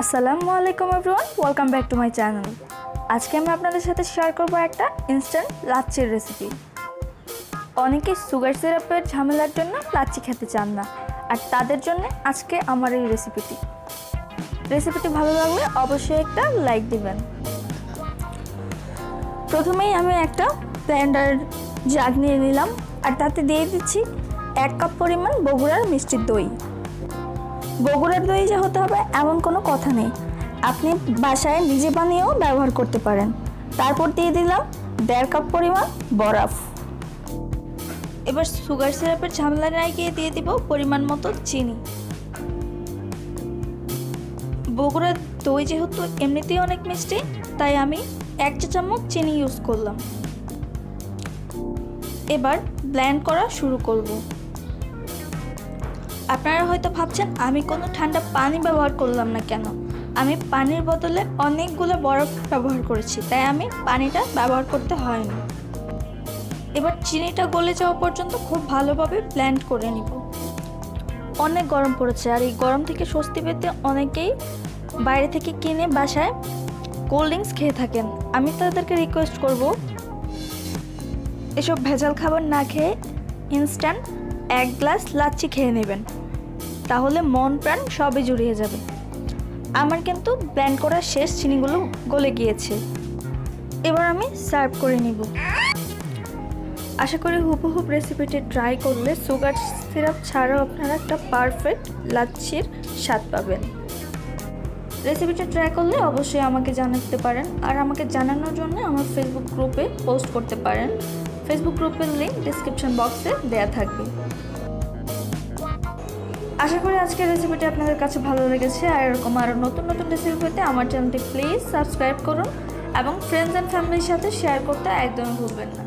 আসসালামু আলাইকুম everyone, welcome back to my channel. আজকে আমি আপনাদের সাথে শেয়ার করব একটা ইনস্ট্যান্ট লাচ্ছির রেসিপি। অনেকেই সুগার সিরাপের ঝামেলার জন্য লাচ্ছি খেতে চান না, আর তাদের জন্য আজকে আমার এই রেসিপিটি ভালো লাগলে অবশ্যই একটা লাইক দিবেন। প্রথমেই আমি একটা ব্লেন্ডার জাগ নিয়ে নিলাম, আর তাতে দিয়ে দিচ্ছি 1 কাপ পরিমাণ বগুড়ার মিষ্টি দই। বগুড়ার দই যে হতে হবে এমন কোনো কথা নেই, আপনি বাসায় নিজে বানিয়েও ব্যবহার করতে পারেন। তারপর দিয়ে দিলাম 1.5 কাপ পরিমাণ বরফ। এবার সুগার সিরাপের ঝামেলা না গিয়ে দিয়ে দিব পরিমাণ মতো চিনি। বগুড়ার দই যেহেতু এমনিতেই অনেক মিষ্টি, তাই আমি 1 চা চামচ চিনি ইউজ করলাম। এবার ব্লেন্ড করা শুরু করব। আপনারা হয়তো ভাবছেন আমি কোনো ঠান্ডা পানি ব্যবহার করলাম না কেন। আমি পানির বদলে অনেকগুলো বরফ ব্যবহার করেছি, তাই আমি পানিটা ব্যবহার করতে হয়নি। এবার চিনিটা গলে যাওয়া পর্যন্ত খুব ভালোভাবে ব্লেন্ড করে নিব। অনেক গরম পড়েছে, আর এই গরম থেকে স্বস্তি পেতে অনেকেই বাইরে থেকে কিনে বাসায় কোল্ড ড্রিঙ্কস খেয়ে থাকেন। আমি তাদেরকে রিকোয়েস্ট করব, এসব ভেজাল খাবার না খেয়ে ইনস্ট্যান্ট 1 গ্লাস লাচ্ছি খেয়ে নেবেন, তাহলে মন প্রাণ সবই জুড়িয়ে যাবে। আমার কিন্তু ব্লেন্ড করা শেষ, চিনিগুলো গলে গিয়েছে। এবার আমি সার্ভ করে নিব। আশা করি হুবহু রেসিপিটি ট্রাই করলে সুগার সিরাপ ছাড়াও আপনারা একটা পারফেক্ট লাচ্ছির স্বাদ পাবেন। রেসিপিটা ট্রাই করলে অবশ্যই আমাকে জানাতে পারেন, আর আমাকে জানানোর জন্য আমার ফেসবুক গ্রুপে পোস্ট করতে পারেন। ফেসবুক গ্রুপের লিঙ্ক ডিসক্রিপশন বক্সে দেয়া থাকবে। আশা করি আজকের রেসিপিটি আপনাদের কাছে ভালো লেগেছে, আর এরকম আরও নতুন নতুন রেসিপি পেতে আমার চ্যানেলটি প্লিজ সাবস্ক্রাইব করুন এবং ফ্রেন্ডস অ্যান্ড ফ্যামিলির সাথে শেয়ার করতে একদমই ভুলবেন না।